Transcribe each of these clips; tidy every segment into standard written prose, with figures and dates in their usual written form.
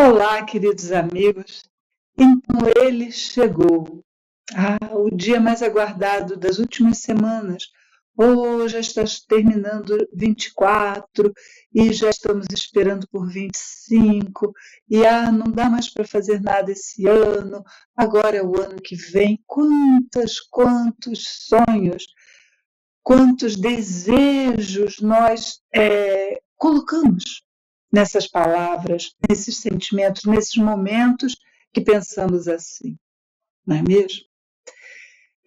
Olá, queridos amigos. Então ele chegou. O dia mais aguardado das últimas semanas. Já está terminando 24 e já estamos esperando por 25. Não dá mais para fazer nada esse ano. Agora é o ano que vem. Quantos sonhos, quantos desejos nós colocamos nessas palavras, nesses sentimentos, nesses momentos que pensamos assim, não é mesmo?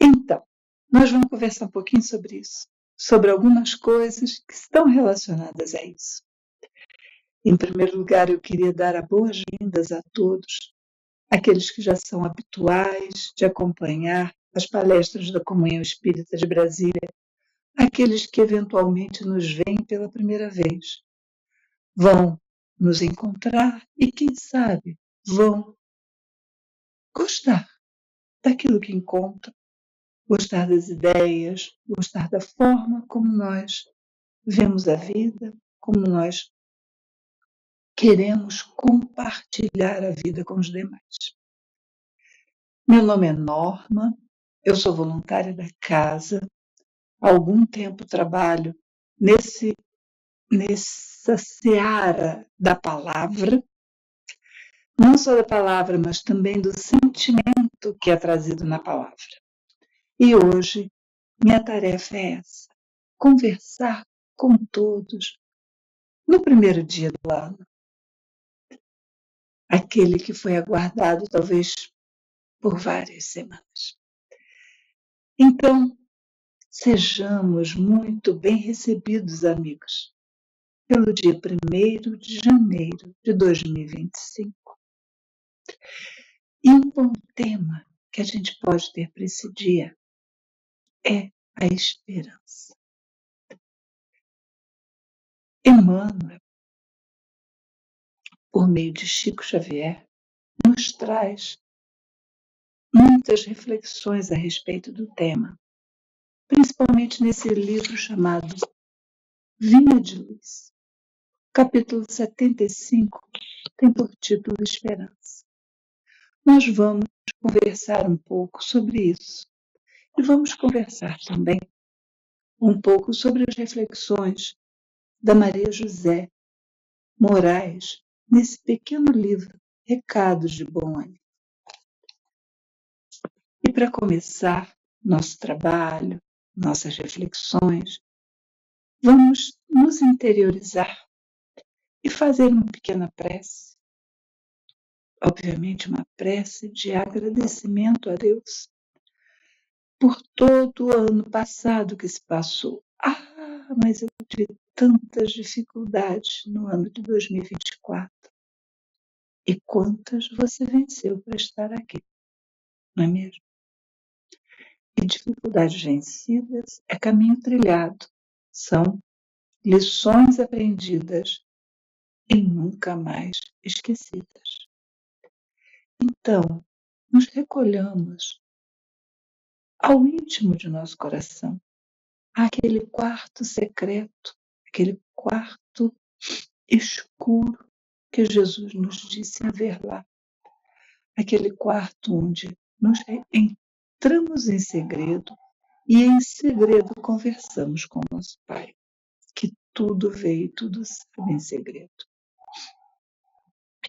Então, nós vamos conversar um pouquinho sobre isso, sobre algumas coisas que estão relacionadas a isso. Em primeiro lugar, eu queria dar as boas-vindas a todos, aqueles que já são habituais de acompanhar as palestras da Comunhão Espírita de Brasília, aqueles que eventualmente nos veem pela primeira vez. Vão nos encontrar e, quem sabe, vão gostar daquilo que encontram, gostar das ideias, gostar da forma como nós vemos a vida, como nós queremos compartilhar a vida com os demais. Meu nome é Norma, eu sou voluntária da casa, há algum tempo trabalho nessa seara da palavra, não só da palavra, mas também do sentimento que é trazido na palavra. E hoje, minha tarefa é essa, conversar com todos no primeiro dia do ano. Aquele que foi aguardado talvez por várias semanas. Então, sejamos muito bem recebidos, amigos, pelo dia 1º de janeiro de 2025. E um bom tema que a gente pode ter para esse dia é a esperança. Emmanuel, por meio de Chico Xavier, nos traz muitas reflexões a respeito do tema, principalmente nesse livro chamado Vinha de Luz. Capítulo 75 tem por título Esperança. Nós vamos conversar um pouco sobre isso e vamos conversar também um pouco sobre as reflexões da Maria José Moraes nesse pequeno livro Recados de Bom Ânimo. E para começar nosso trabalho, nossas reflexões, vamos nos interiorizar e fazer uma pequena prece. Obviamente, uma prece de agradecimento a Deus por todo o ano passado que se passou. Mas eu tive tantas dificuldades no ano de 2024. E quantas você venceu para estar aqui, não é mesmo? E dificuldades vencidas é caminho trilhado, são lições aprendidas e nunca mais esquecidas. Então, nos recolhamos ao íntimo de nosso coração, àquele quarto secreto, aquele quarto escuro que Jesus nos disse haver lá, aquele quarto onde nos entramos em segredo e em segredo conversamos com nosso Pai, que tudo vê e tudo sabe em segredo.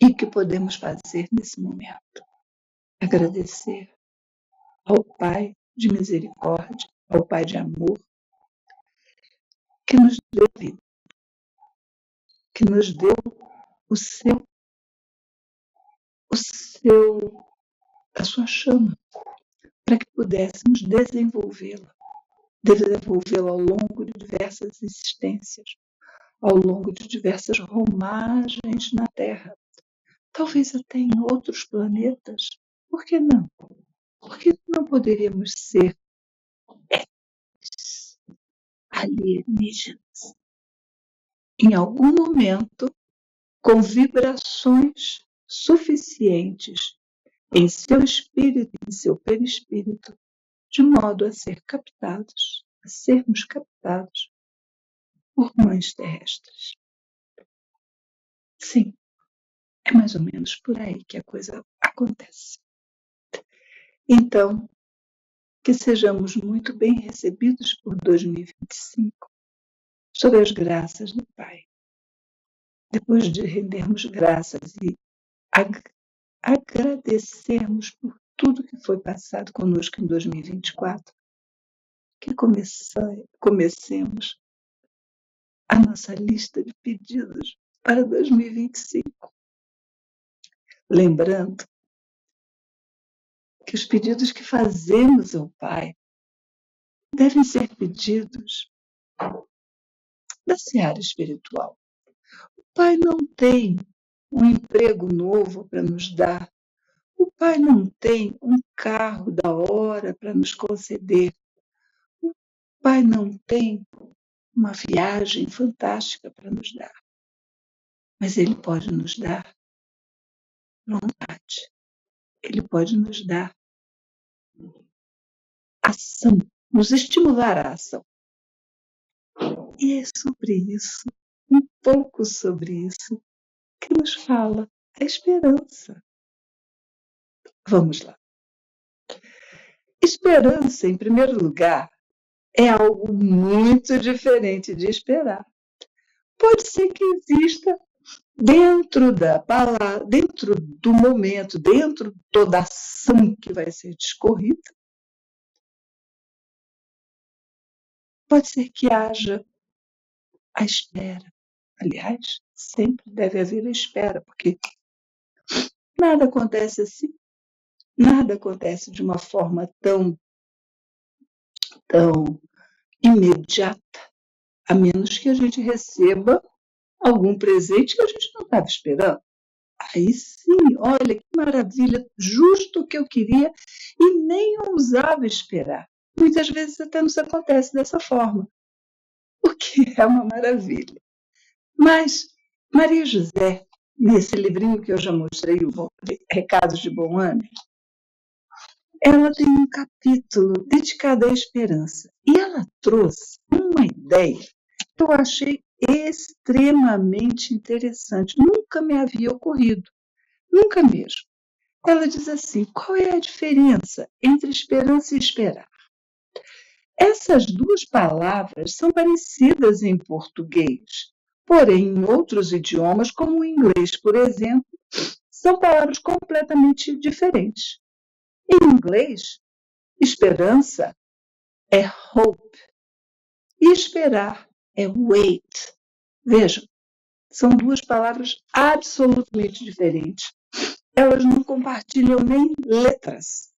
E o que podemos fazer nesse momento? Agradecer ao Pai de misericórdia, ao Pai de amor, que nos deu vida, que nos deu a sua chama, para que pudéssemos desenvolvê-la ao longo de diversas existências, ao longo de diversas romagens na Terra, talvez até em outros planetas. Por que não? Por que não poderíamos ser alienígenas? Em algum momento, com vibrações suficientes em seu espírito e em seu perispírito, de modo a sermos captados por mães terrestres. Sim, é É mais ou menos por aí que a coisa acontece. Então, que sejamos muito bem recebidos por 2025, sob as graças do Pai. Depois de rendermos graças e agradecermos por tudo que foi passado conosco em 2024, que comecemos a nossa lista de pedidos para 2025. Lembrando que os pedidos que fazemos ao Pai devem ser pedidos da seara espiritual. O Pai não tem um emprego novo para nos dar. O Pai não tem um carro da hora para nos conceder. O Pai não tem uma viagem fantástica para nos dar. Mas Ele pode nos dar vontade. Ele pode nos dar ação, nos estimular à ação. E é sobre isso, um pouco sobre isso, que nos fala a esperança. Vamos lá. Esperança, em primeiro lugar, é algo muito diferente de esperar. Pode ser que exista dentro da palavra, dentro do momento, dentro de toda a ação que vai ser discorrida, pode ser que haja a espera. Aliás, sempre deve haver a espera, porque nada acontece assim, nada acontece de uma forma tão imediata, a menos que a gente receba algum presente que a gente não estava esperando. Aí sim, olha que maravilha, justo o que eu queria e nem ousava esperar. Muitas vezes até nos acontece dessa forma, o que é uma maravilha. Mas Maria José, nesse livrinho que eu já mostrei, o Recados de Bom Ano, ela tem um capítulo dedicado à esperança. E ela trouxe uma ideia que eu achei extremamente interessante. Nunca me havia ocorrido. Nunca mesmo. Ela diz assim: qual é a diferença entre esperança e esperar? Essas duas palavras são parecidas em português, porém, em outros idiomas, como o inglês, por exemplo, são palavras completamente diferentes. Em inglês, esperança é hope e esperar é wait. Vejam, são duas palavras absolutamente diferentes. Elas não compartilham nem letras,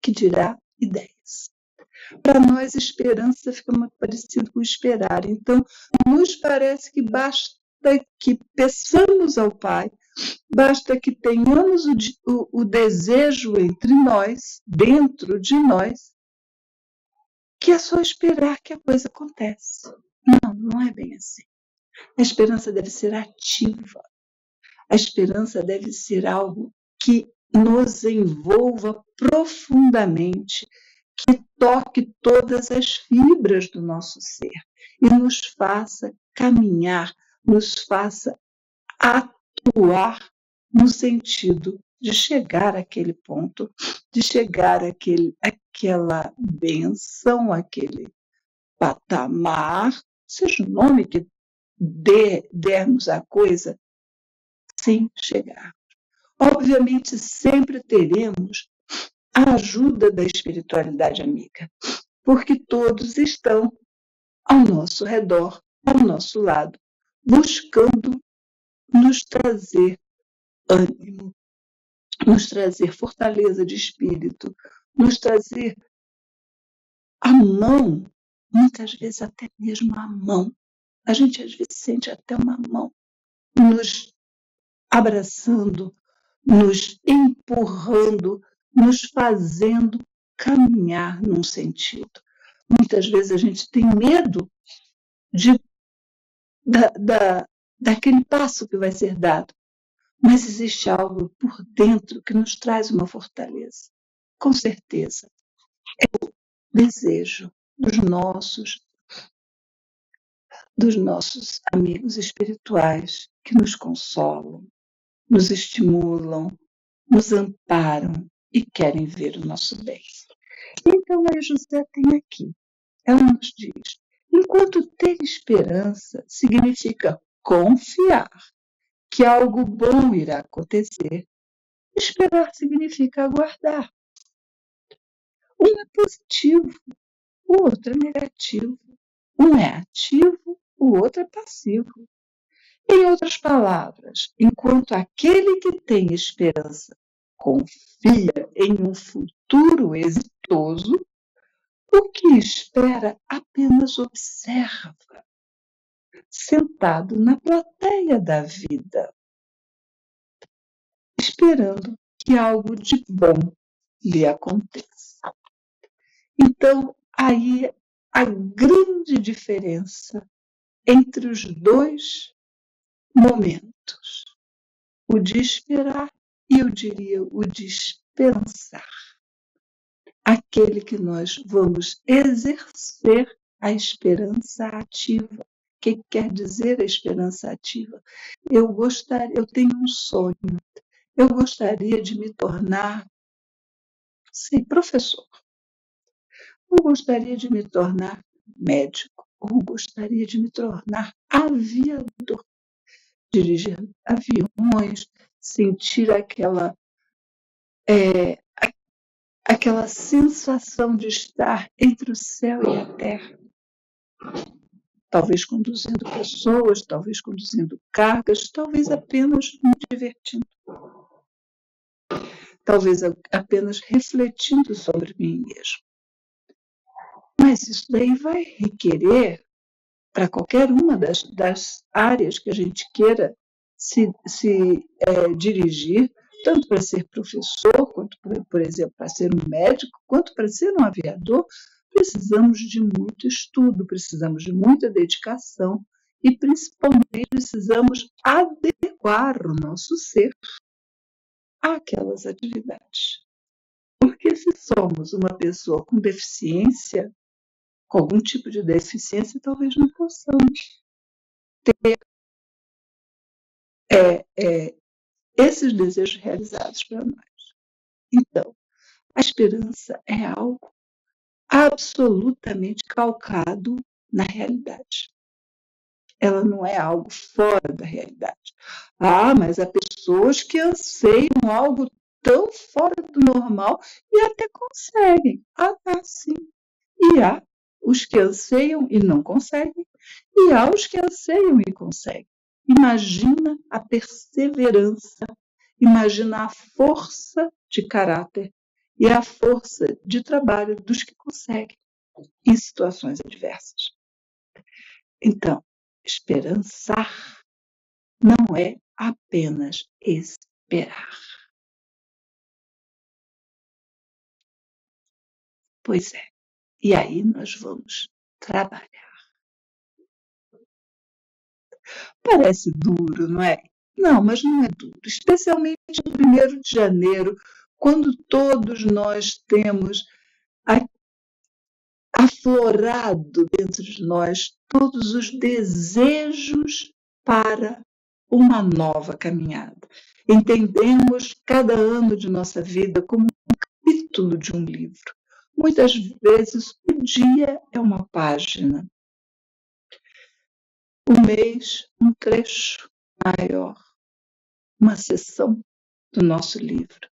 que dirá ideias. Para nós, esperança fica muito parecido com esperar. Então, nos parece que basta que peçamos ao Pai, basta que tenhamos o desejo entre nós, dentro de nós, que é só esperar que a coisa acontece. Não, não é bem assim. A esperança deve ser ativa. A esperança deve ser algo que nos envolva profundamente, que toque todas as fibras do nosso ser e nos faça caminhar, nos faça atuar no sentido de chegar àquele ponto, de chegar àquela bênção, àquele patamar, seja o nome que dermos à coisa, sem chegar. Obviamente, sempre teremos a ajuda da espiritualidade amiga, porque todos estão ao nosso redor, ao nosso lado, buscando nos trazer ânimo, nos trazer fortaleza de espírito, nos trazer a mão, muitas vezes até mesmo a mão. A gente às vezes sente até uma mão nos abraçando, nos empurrando, nos fazendo caminhar num sentido. Muitas vezes a gente tem medo daquele passo que vai ser dado, mas existe algo por dentro que nos traz uma fortaleza. Com certeza, é o desejo dos nossos amigos espirituais que nos consolam, nos estimulam, nos amparam e querem ver o nosso bem. Então, Maria José tem aqui, ela nos diz, enquanto ter esperança significa confiar que algo bom irá acontecer, esperar significa aguardar. Um é positivo, o outro é negativo. Um é ativo, o outro é passivo. Em outras palavras, enquanto aquele que tem esperança confia em um futuro exitoso, o que espera apenas observa, sentado na plateia da vida, esperando que algo de bom lhe aconteça. Então, aí a grande diferença entre os dois momentos, o de esperar e eu diria o de pensar, aquele que nós vamos exercer a esperança ativa. O que quer dizer a esperança ativa? Eu tenho um sonho, eu gostaria de me tornar, professor, ou gostaria de me tornar médico, ou gostaria de me tornar aviador, dirigir aviões, sentir aquela sensação de estar entre o céu e a terra, talvez conduzindo pessoas, talvez conduzindo cargas, talvez apenas me divertindo, talvez apenas refletindo sobre mim mesmo. Mas isso daí vai requerer, para qualquer uma das áreas que a gente queira se dirigir, tanto para ser professor, quanto, por exemplo, para ser um médico, quanto para ser um aviador, precisamos de muito estudo, precisamos de muita dedicação e, principalmente, precisamos adequar o nosso ser àquelas atividades. Porque se somos uma pessoa com deficiência, com algum tipo de deficiência, talvez não possamos ter esses desejos realizados para nós. Então, a esperança é algo absolutamente calcado na realidade. Ela não é algo fora da realidade. Mas há pessoas que anseiam algo tão fora do normal e até conseguem. Sim. E há os que anseiam e não conseguem, e há os que anseiam e conseguem. Imagina a perseverança, imagina a força de caráter e a força de trabalho dos que conseguem em situações adversas. Então, esperançar não é apenas esperar. Pois é. E aí nós vamos trabalhar. Parece duro, não é? Não, mas não é duro. Especialmente no 1º de janeiro, quando todos nós temos aflorado dentro de nós todos os desejos para uma nova caminhada. Entendemos cada ano de nossa vida como um capítulo de um livro. Muitas vezes o dia é uma página, o mês um trecho maior, uma seção do nosso livro.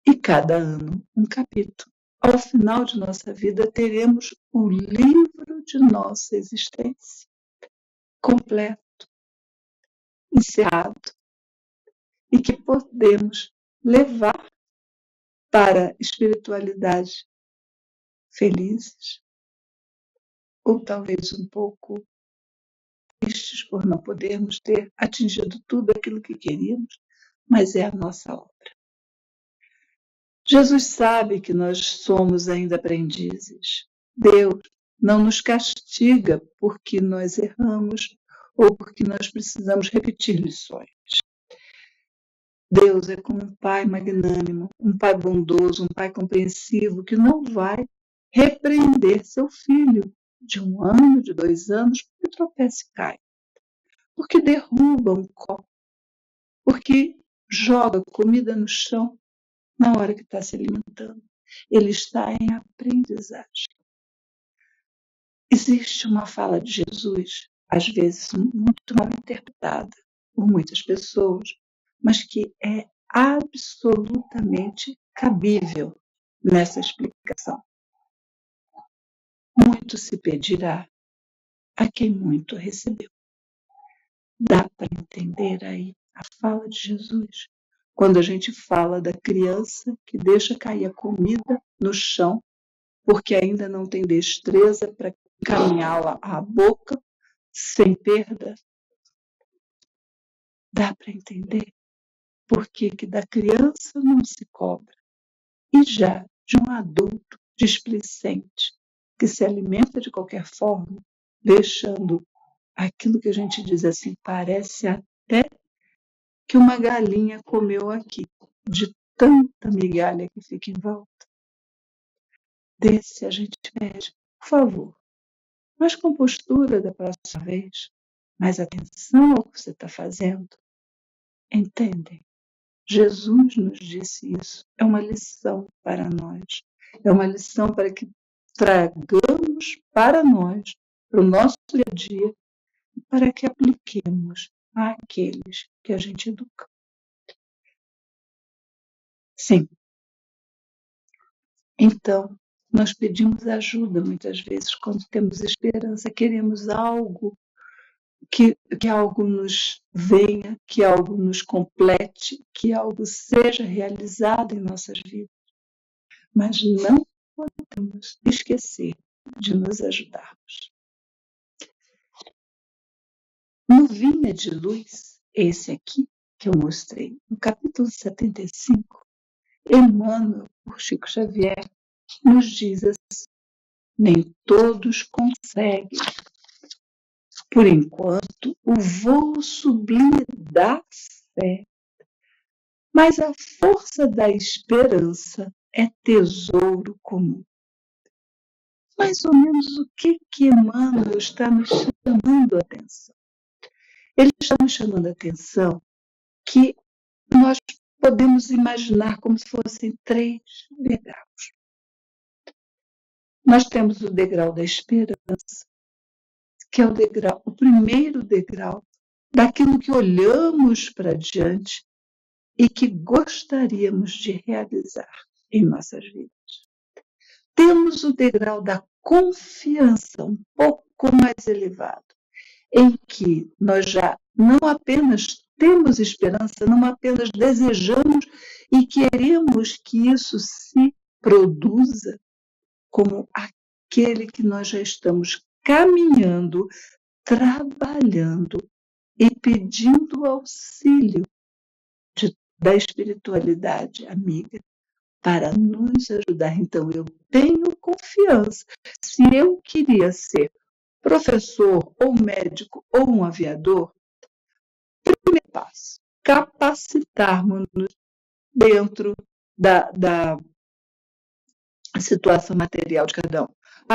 E cada ano um capítulo. Ao final de nossa vida teremos o livro de nossa existência, completo, encerrado, e que podemos levar para a espiritualidade felizes, ou talvez um pouco tristes por não podermos ter atingido tudo aquilo que queríamos, mas é a nossa obra. Jesus sabe que nós somos ainda aprendizes. Deus não nos castiga porque nós erramos ou porque nós precisamos repetir lições. Deus é como um pai magnânimo, um pai bondoso, um pai compreensivo que não vai repreender seu filho de 1 ano, de 2 anos, porque tropeça e cai, porque derruba um copo, porque joga comida no chão na hora que está se alimentando. Ele está em aprendizagem. Existe uma fala de Jesus, às vezes muito mal interpretada por muitas pessoas, mas que é absolutamente cabível nessa explicação. Muito se pedirá a quem muito recebeu. Dá para entender aí a fala de Jesus quando a gente fala da criança que deixa cair a comida no chão porque ainda não tem destreza para encaminhá-la à boca sem perda. Dá para entender por que da criança não se cobra e já de um adulto displicente que se alimenta de qualquer forma, deixando aquilo que a gente diz assim, parece até que uma galinha comeu aqui, de tanta migalha que fica em volta. Desse a gente pede, por favor, mais compostura da próxima vez, mais atenção ao que você está fazendo. Entendem? Jesus nos disse isso. É uma lição para nós. É uma lição para que tragamos para nós, para o nosso dia a dia, para que apliquemos àqueles que a gente educa. Sim. Então, nós pedimos ajuda muitas vezes quando temos esperança, queremos algo, que algo nos venha, que algo nos complete, que algo seja realizado em nossas vidas. Mas não podemos esquecer de nos ajudarmos. No Vinha de Luz, esse aqui que eu mostrei, no capítulo 75, Emmanuel, por Chico Xavier, nos diz assim: nem todos conseguem, por enquanto, o voo sublime da fé, mas a força da esperança é tesouro comum. Mais ou menos o que Emmanuel está nos chamando a atenção? Ele está nos chamando a atenção que nós podemos imaginar como se fossem 3 degraus. Nós temos o degrau da esperança, que é o primeiro degrau daquilo que olhamos para diante e que gostaríamos de realizar em nossas vidas. Temos o degrau da confiança, um pouco mais elevado, em que nós já não apenas temos esperança, não apenas desejamos e queremos que isso se produza, como aquele que nós já estamos caminhando, trabalhando e pedindo auxílio da espiritualidade amiga para nos ajudar. Então, eu tenho confiança. Se eu queria ser professor, ou médico, ou um aviador, primeiro passo, capacitarmos-nos dentro da situação material de cada um.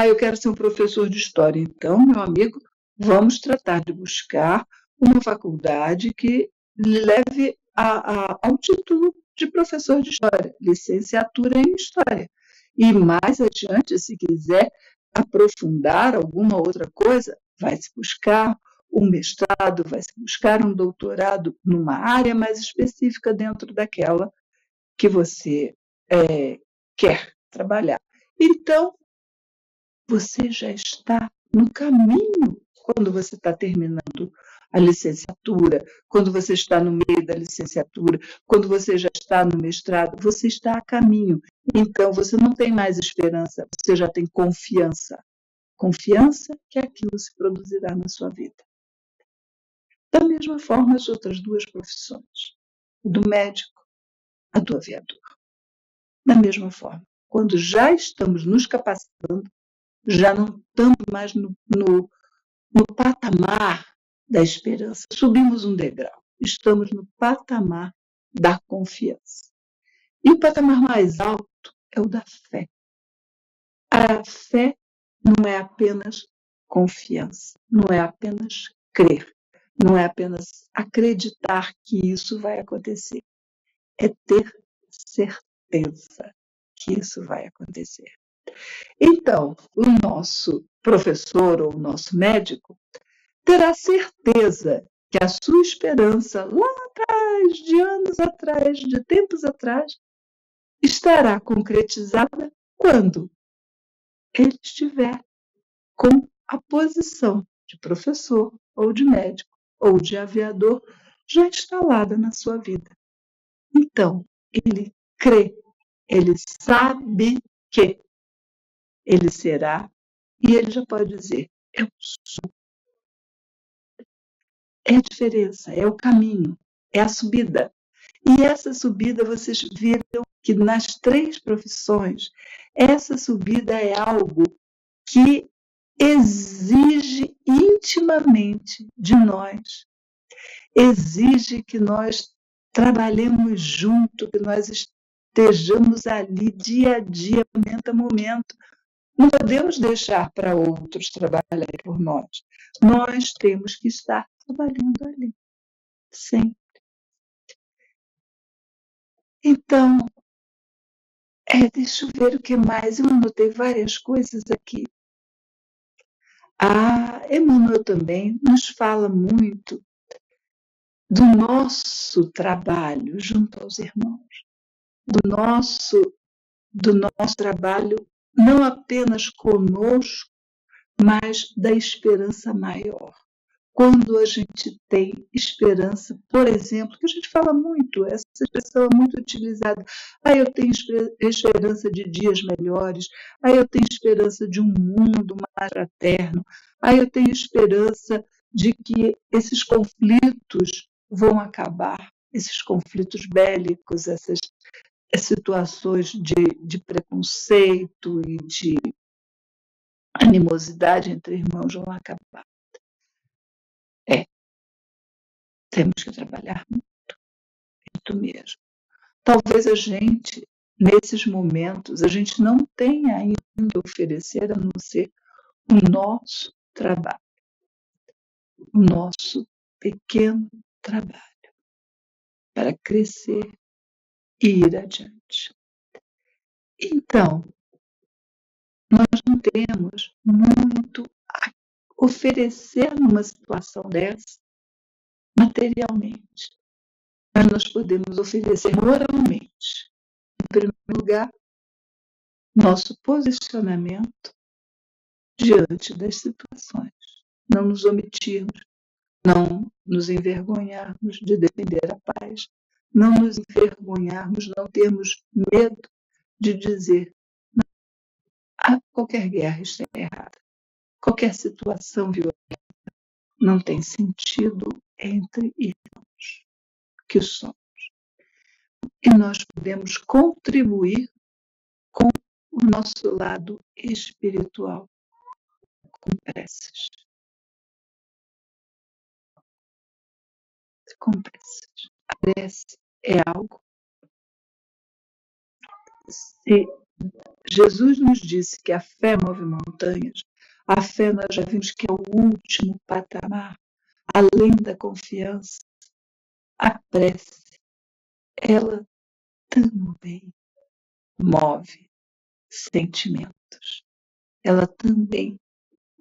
Eu quero ser um professor de história. Então, meu amigo, vamos tratar de buscar uma faculdade que leve ao título de professor de história, licenciatura em história. E mais adiante, se quiser aprofundar alguma outra coisa, vai se buscar um mestrado, vai se buscar um doutorado numa área mais específica dentro daquela que você quer trabalhar. Então, você já está no caminho quando você está terminando a licenciatura, quando você está no meio da licenciatura, quando você já está no mestrado, você está a caminho. Então, você não tem mais esperança, você já tem confiança. Confiança que aquilo se produzirá na sua vida. Da mesma forma, as outras 2 profissões, o do médico, a do aviador. Da mesma forma, quando já estamos nos capacitando, já não estamos mais no patamar da esperança. Subimos um degrau. Estamos no patamar da confiança. E o patamar mais alto é o da fé. A fé não é apenas confiança, não é apenas crer, Não é apenas acreditar que isso vai acontecer, é ter certeza que isso vai acontecer. Então, o nosso professor ou o nosso médico terá certeza que a sua esperança lá atrás, de anos atrás, de tempos atrás, estará concretizada quando ele estiver com a posição de professor ou de médico ou de aviador já instalada na sua vida. Então, ele crê, ele sabe que ele será e ele já pode dizer, eu sou. É a diferença, é o caminho, é a subida. E essa subida, vocês viram que nas 3 profissões, essa subida é algo que exige intimamente de nós, exige que nós trabalhemos junto, que nós estejamos ali dia a dia, momento a momento. Não podemos deixar para outros trabalharem por nós. Nós temos que estar trabalhando ali, sempre. Então, deixa eu ver o que mais. Eu anotei várias coisas aqui. Emmanuel também nos fala muito do nosso trabalho junto aos irmãos, do nosso trabalho não apenas conosco, mas da esperança maior. Quando a gente tem esperança, por exemplo, que a gente fala muito, essa expressão é muito utilizada. Eu tenho esperança de dias melhores, eu tenho esperança de um mundo mais fraterno, eu tenho esperança de que esses conflitos vão acabar, esses conflitos bélicos, essas situações de preconceito e de animosidade entre irmãos vão acabar. Temos que trabalhar muito mesmo. Talvez a gente, nesses momentos, a gente não tenha ainda a oferecer a não ser o nosso trabalho, o nosso pequeno trabalho para crescer e ir adiante. Então, nós não temos muito a oferecer numa situação dessa materialmente, mas nós podemos oferecer moralmente. Em primeiro lugar, nosso posicionamento diante das situações. Não nos omitirmos, não nos envergonharmos de defender a paz, não nos envergonharmos, não termos medo de dizer qualquer guerra está errada, qualquer situação violenta não tem sentido entre irmãos que somos. E nós podemos contribuir com o nosso lado espiritual, com preces. Com preces. A prece é algo. Se Jesus nos disse que a fé move montanhas, a fé nós já vimos que é o último patamar, além da confiança. A prece, ela também move sentimentos. Ela também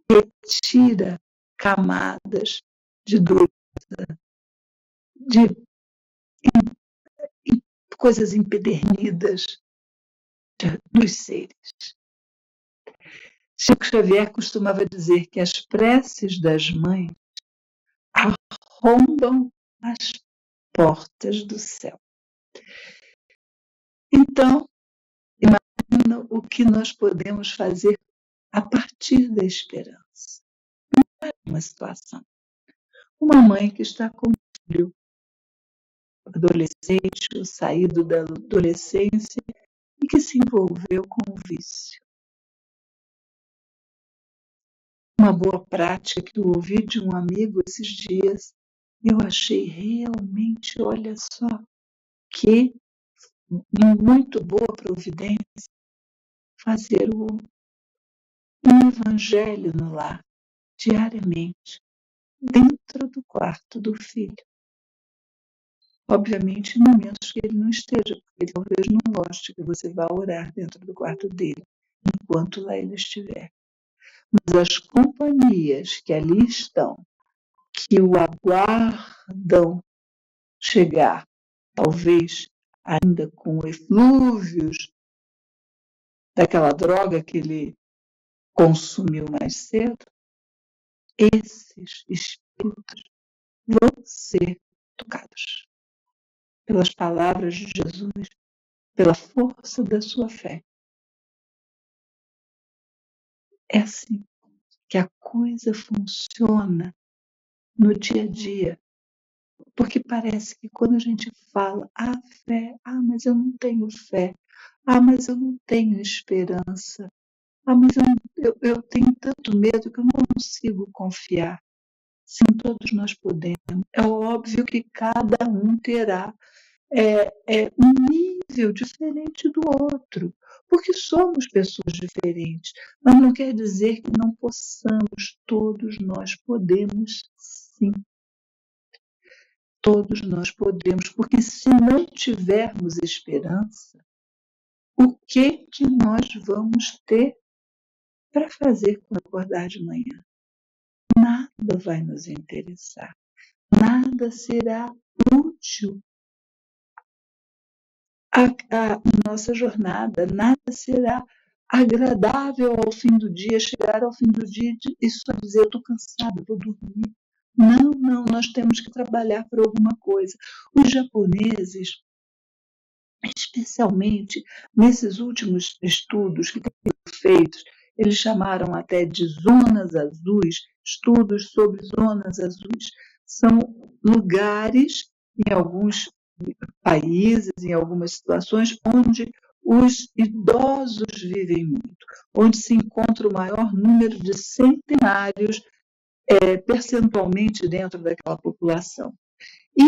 retira camadas de dúvida, de coisas empedernidas dos seres. Chico Xavier costumava dizer que as preces das mães arrombam as portas do céu. Então, imagina o que nós podemos fazer a partir da esperança. Uma situação. Uma mãe que está com um filho adolescente, ou saído da adolescência, e que se envolveu com o vício. Uma boa prática que eu ouvi de um amigo esses dias, eu achei realmente, olha só, que muito boa providência fazer um evangelho no lar, diariamente. dentro do quarto do filho. Obviamente, em momentos que ele não esteja, porque ele talvez não goste que você vá orar dentro do quarto dele, enquanto lá ele estiver. Mas as companhias que ali estão, que o aguardam chegar, talvez ainda com eflúvios daquela droga que ele consumiu mais cedo, esses espíritos vão ser tocados pelas palavras de Jesus, pela força da sua fé. É assim que a coisa funciona no dia a dia. Porque parece que quando a gente fala, fé, mas eu não tenho fé, mas eu não tenho esperança, mas eu tenho tanto medo que eu não consigo confiar. Sim, todos nós podemos. É óbvio que cada um terá um nível diferente do outro, porque somos pessoas diferentes, mas não quer dizer que não possamos, todos nós podemos sim. Todos nós podemos, porque se não tivermos esperança, o que nós vamos ter para fazer quando acordar de manhã? Nada vai nos interessar, nada será útil à nossa jornada, nada será agradável ao fim do dia, chegar ao fim do dia e só dizer, eu estou cansado, vou dormir. Não, nós temos que trabalhar por alguma coisa. Os japoneses, especialmente nesses últimos estudos que têm sido feitos, eles chamaram até de zonas azuis, estudos sobre zonas azuis. São lugares, em alguns países, em algumas situações, onde os idosos vivem muito, onde se encontra o maior número de centenários percentualmente dentro daquela população. E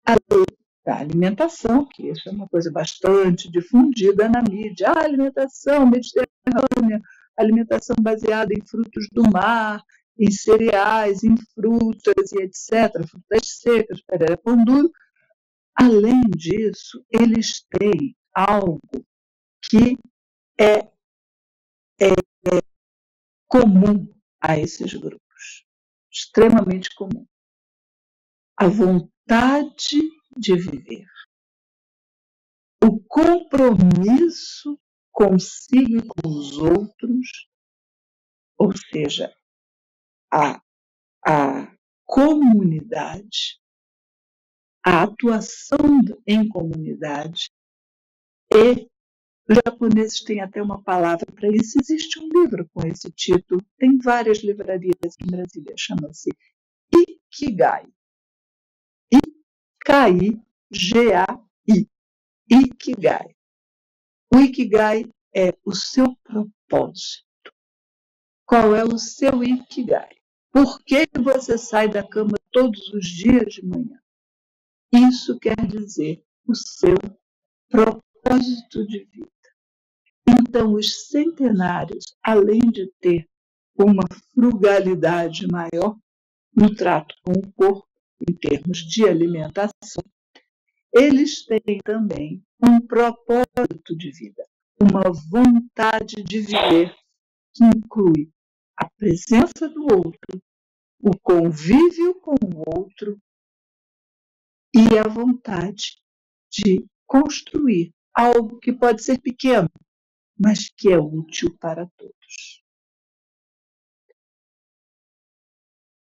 a lei da alimentação, que isso é uma coisa bastante difundida na mídia, a alimentação mediterrânea, alimentação baseada em frutos do mar, em cereais, em frutas e etc., frutas secas, pão duro. Além disso, eles têm algo que é comum a esses grupos, extremamente comum. A vontade de viver. O compromisso consigo e com os outros, ou seja, a comunidade, a atuação em comunidade, e os japoneses têm até uma palavra para isso. Existe um livro com esse título, tem várias livrarias em Brasília, chama-se Ikigai. Ikigai. Ikigai. O Ikigai é o seu propósito. Qual é o seu Ikigai? Por que você sai da cama todos os dias de manhã? Isso quer dizer o seu propósito de vida. Então, os centenários, além de ter uma frugalidade maior no trato com o corpo, em termos de alimentação, eles têm também um propósito de vida, uma vontade de viver que inclui a presença do outro, o convívio com o outro e a vontade de construir algo que pode ser pequeno, mas que é útil para todos.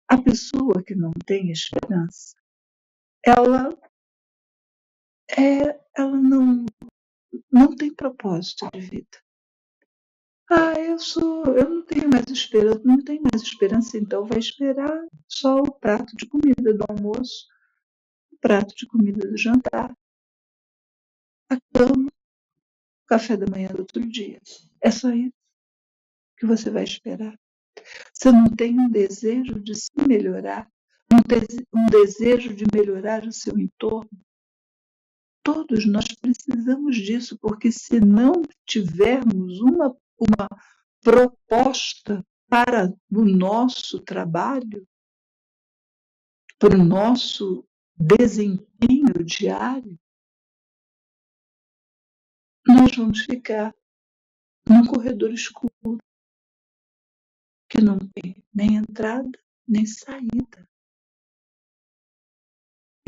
A pessoa que não tem esperança, ela não tem propósito de vida. Eu não tenho mais esperança. Não tem mais esperança, então vai esperar só o prato de comida do almoço, o prato de comida do jantar, a cama, o café da manhã do outro dia. É só isso que você vai esperar. Você não tem um desejo de se melhorar, um desejo de melhorar o seu entorno. Todos nós precisamos disso, porque se não tivermos uma proposta para o nosso trabalho, para o nosso desempenho diário, nós vamos ficar num corredor escuro que não tem nem entrada nem saída.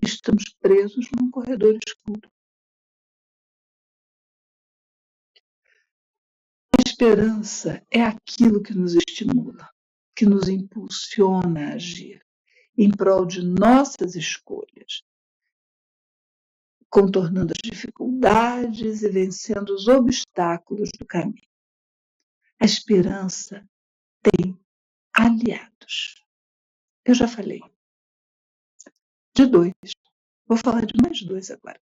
Estamos presos num corredor escuro. A esperança é aquilo que nos estimula, que nos impulsiona a agir em prol de nossas escolhas, contornando as dificuldades e vencendo os obstáculos do caminho. A esperança tem aliados. Eu já falei de 2. Vou falar de mais 2 agora.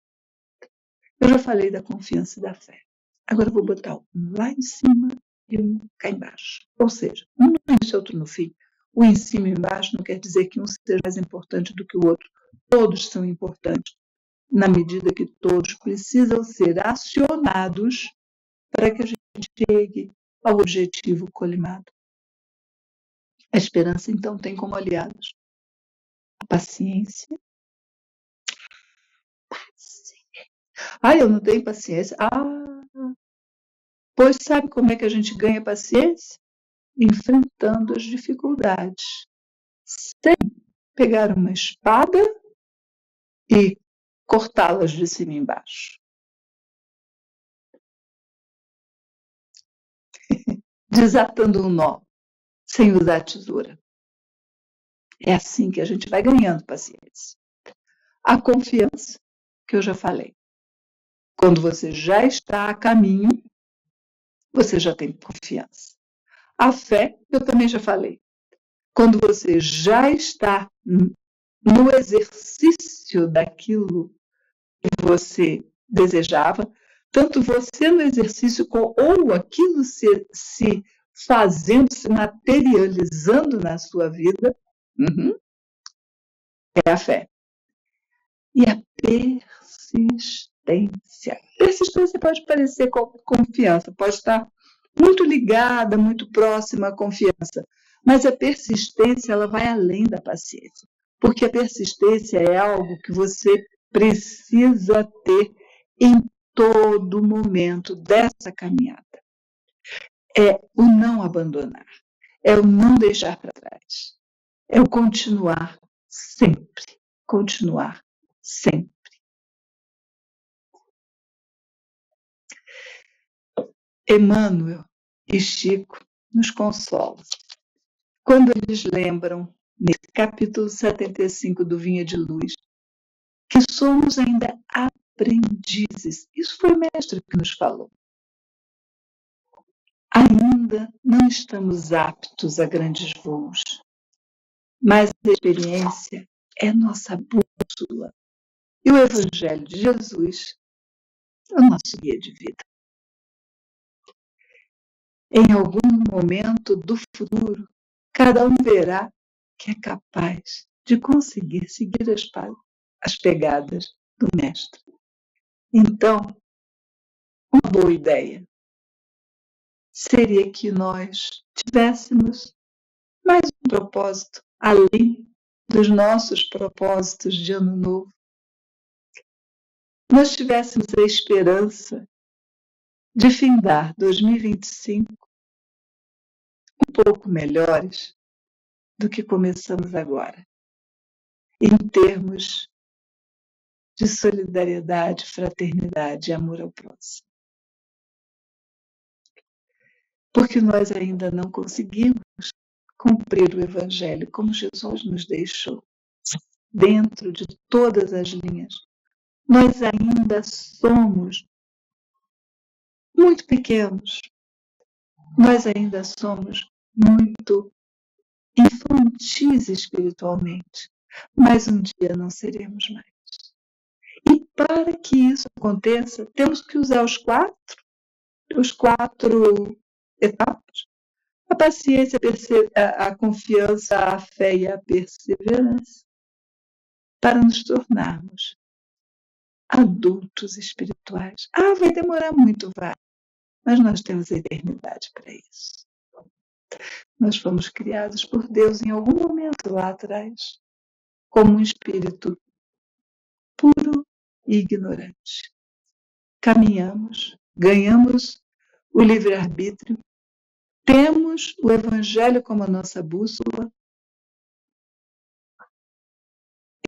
Eu já falei da confiança e da fé. Agora eu vou botar um lá em cima e um cá embaixo. Ou seja, um no início e outro no fim. O em cima e embaixo não quer dizer que um seja mais importante do que o outro. Todos são importantes, na medida que todos precisam ser acionados para que a gente chegue ao objetivo colimado. A esperança, então, tem como aliados a paciência. Eu não tenho paciência. Pois sabe como é que a gente ganha paciência? Enfrentando as dificuldades, sem pegar uma espada e cortá-las de cima e embaixo. Desatando um nó, sem usar tesoura. É assim que a gente vai ganhando paciência. A confiança, que eu já falei. Quando você já está a caminho, você já tem confiança. A fé, eu também já falei. Quando você já está no exercício daquilo que você desejava, tanto você no exercício ou aquilo se fazendo, se materializando na sua vida, é a fé. E a persistência. Persistência pode parecer com confiança, pode estar muito ligada, muito próxima à confiança, mas a persistência ela vai além da paciência, porque a persistência é algo que você precisa ter em todo momento dessa caminhada. É o não abandonar, é o não deixar para trás, é o continuar sempre, continuar sempre. Emmanuel e Chico nos consolam quando eles lembram, nesse capítulo 75 do Vinha de Luz, que somos ainda aprendizes. Isso foi o mestre que nos falou. Ainda não estamos aptos a grandes voos, mas a experiência é nossa bússola. E o Evangelho de Jesus é o nosso guia de vida. Em algum momento do futuro, cada um verá que é capaz de conseguir seguir as pegadas do mestre. Então, uma boa ideia seria que nós tivéssemos mais um propósito, além dos nossos propósitos de ano novo. Nós tivéssemos a esperança de findar 2025 um pouco melhores do que começamos agora, em termos de solidariedade, fraternidade e amor ao próximo. Porque nós ainda não conseguimos cumprir o Evangelho como Jesus nos deixou, dentro de todas as linhas. Nós ainda somos muito pequenos, nós ainda somos muito infantis espiritualmente, mas um dia não seremos mais. E para que isso aconteça, temos que usar os quatro etapas: a paciência, a confiança, a fé e a perseverança, para nos tornarmos adultos espirituais. Vai demorar muito, vai, mas nós temos a eternidade para isso. Nós fomos criados por Deus em algum momento lá atrás. como um espírito puro e ignorante. Caminhamos, ganhamos o livre-arbítrio, temos o Evangelho como a nossa bússola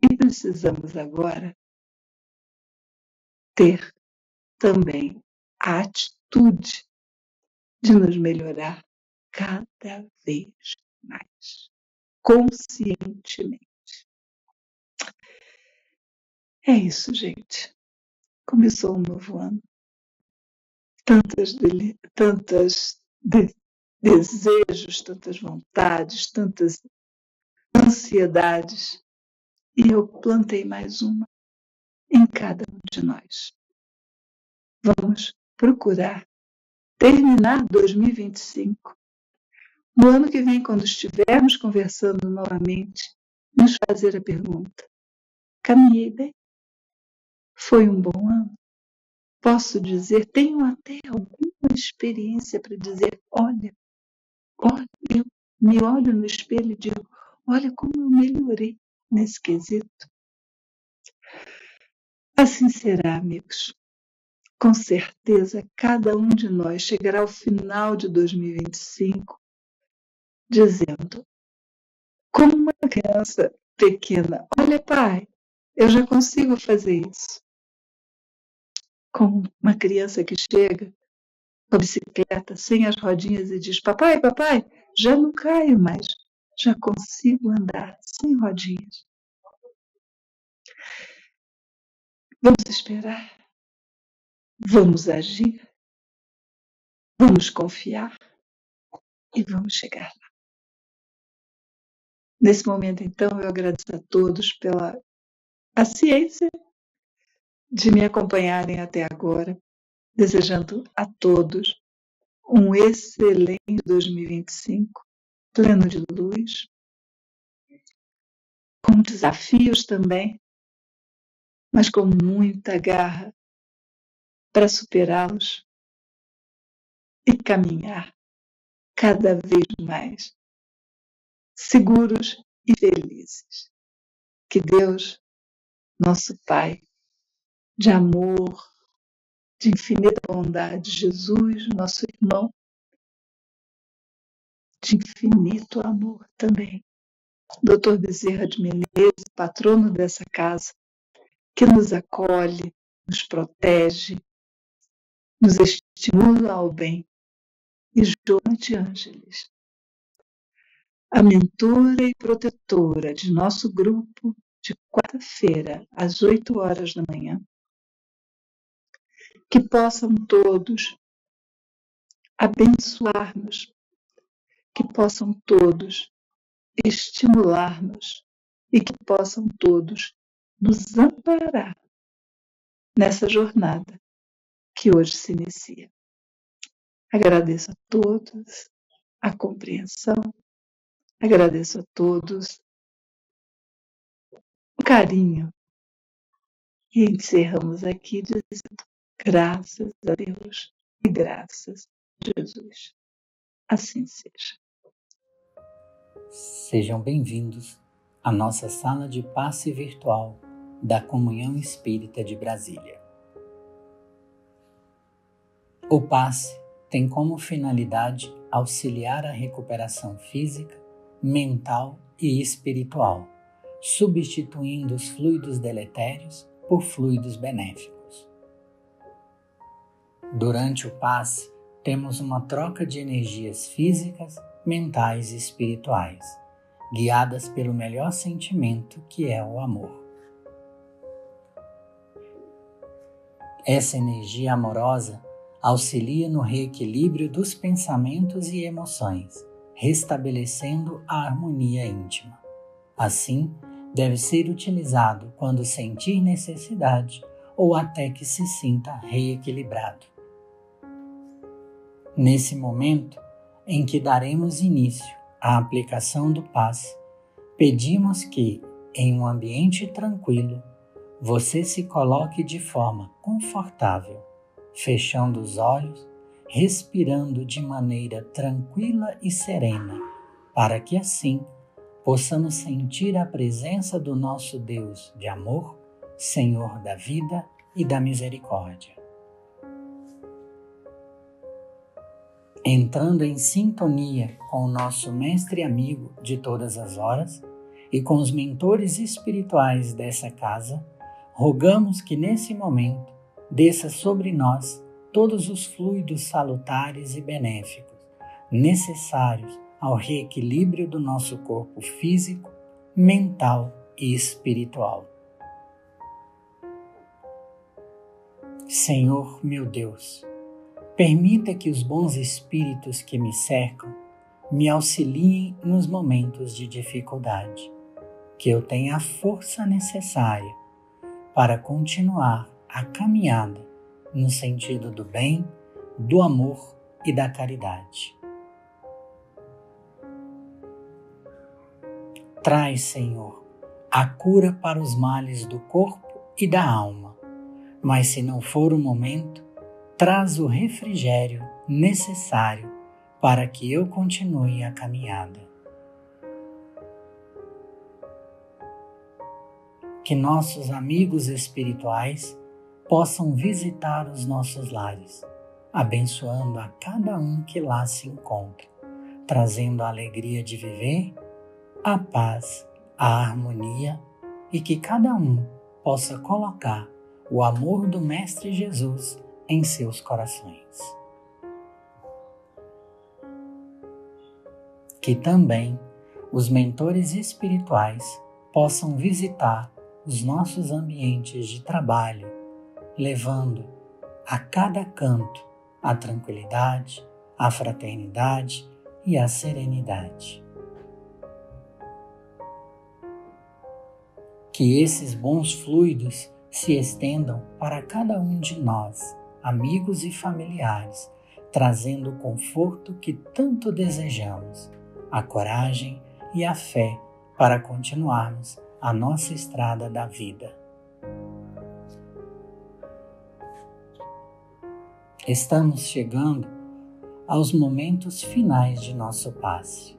e precisamos agora ter também a atitude de nos melhorar cada vez mais, conscientemente. É isso, gente. Começou um novo ano. Tantos desejos, tantas vontades, tantas ansiedades. E eu plantei mais uma em cada um de nós. Vamos procurar terminar 2025. No ano que vem, quando estivermos conversando novamente, nos fazer a pergunta: caminhei bem? Foi um bom ano? Posso dizer, tenho até alguma experiência para dizer, olha, eu me olho no espelho e digo, olha como eu melhorei nesse quesito. Assim será, amigos. Com certeza, cada um de nós chegará ao final de 2025 dizendo, como uma criança pequena, olha, pai, eu já consigo fazer isso. Como uma criança que chega com a bicicleta sem as rodinhas e diz, papai, papai, já não caio mais, já consigo andar sem rodinhas. Vamos esperar, vamos agir, vamos confiar e vamos chegar lá. Nesse momento, então, eu agradeço a todos pela paciência de me acompanharem até agora, desejando a todos um excelente 2025, pleno de luz, com desafios também, mas com muita garra para superá-los e caminhar cada vez mais seguros e felizes. Que Deus, nosso Pai, de amor, de infinita bondade, Jesus, nosso irmão, de infinito amor também, Dr. Bezerra de Menezes, patrono dessa casa, que nos acolhe, nos protege, nos estimula ao bem, e Joana de Ângeles, a mentora e protetora de nosso grupo de quarta-feira, às 8 horas da manhã. Que possam todos abençoar-nos, que possam todos estimular-nos e que possam todos nos amparar nessa jornada que hoje se inicia. Agradeço a todos a compreensão, agradeço a todos o carinho e encerramos aqui dizendo graças a Deus e graças a Jesus. Assim seja. Sejam bem-vindos à nossa sala de passe virtual da Comunhão Espírita de Brasília. O passe tem como finalidade auxiliar a recuperação física, mental e espiritual, substituindo os fluidos deletérios por fluidos benéficos. Durante o passe, temos uma troca de energias físicas, mentais e espirituais, guiadas pelo melhor sentimento que é o amor. Essa energia amorosa auxilia no reequilíbrio dos pensamentos e emoções, restabelecendo a harmonia íntima. Assim, deve ser utilizado quando sentir necessidade ou até que se sinta reequilibrado. Nesse momento em que daremos início à aplicação do passe, pedimos que, em um ambiente tranquilo, você se coloque de forma confortável, fechando os olhos, respirando de maneira tranquila e serena, para que assim possamos sentir a presença do nosso Deus de amor, Senhor da vida e da misericórdia. Entrando em sintonia com o nosso mestre e amigo de todas as horas e com os mentores espirituais dessa casa, rogamos que nesse momento desça sobre nós todos os fluidos salutares e benéficos necessários ao reequilíbrio do nosso corpo físico, mental e espiritual. Senhor, meu Deus, permita que os bons espíritos que me cercam me auxiliem nos momentos de dificuldade, que eu tenha a força necessária para continuar a caminhada no sentido do bem, do amor e da caridade. Traz, Senhor, a cura para os males do corpo e da alma, mas se não for o momento, traz o refrigério necessário para que eu continue a caminhada. Que nossos amigos espirituais possam visitar os nossos lares, abençoando a cada um que lá se encontra, trazendo a alegria de viver, a paz, a harmonia e que cada um possa colocar o amor do Mestre Jesus em seus corações. Que também os mentores espirituais possam visitar os nossos ambientes de trabalho, levando a cada canto a tranquilidade, a fraternidade e a serenidade. Que esses bons fluidos se estendam para cada um de nós, amigos e familiares, trazendo o conforto que tanto desejamos, a coragem e a fé para continuarmos a nossa estrada da vida. Estamos chegando aos momentos finais de nosso passe.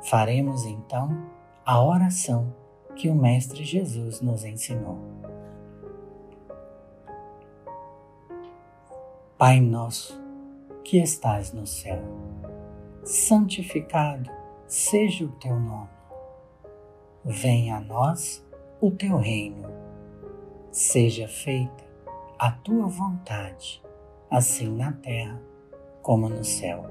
Faremos então a oração que o Mestre Jesus nos ensinou. Pai nosso, que estais no céu, santificado seja o teu nome. Venha a nós o teu reino. Seja feita a tua vontade, assim na terra como no céu.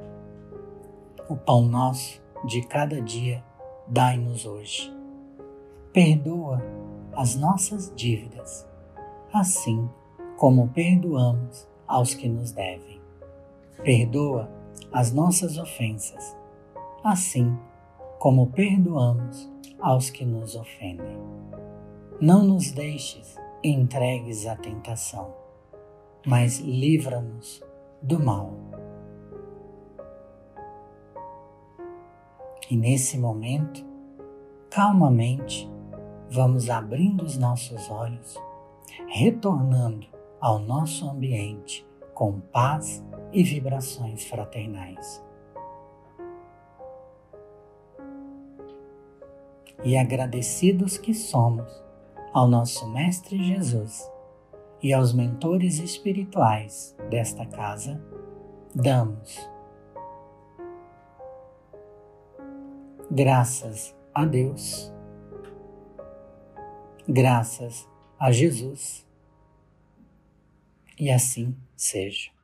O pão nosso de cada dia dai-nos hoje. Perdoa as nossas dívidas, assim como perdoamos aos que nos devem. Perdoa as nossas ofensas, assim como perdoamos aos que nos ofendem. Não nos deixes entregues à tentação, mas livra-nos do mal. E nesse momento, calmamente, vamos abrindo os nossos olhos, retornando ao nosso ambiente com paz e vibrações fraternais. E agradecidos que somos ao nosso Mestre Jesus e aos mentores espirituais desta casa, damos graças a Deus, graças a Jesus, e assim seja.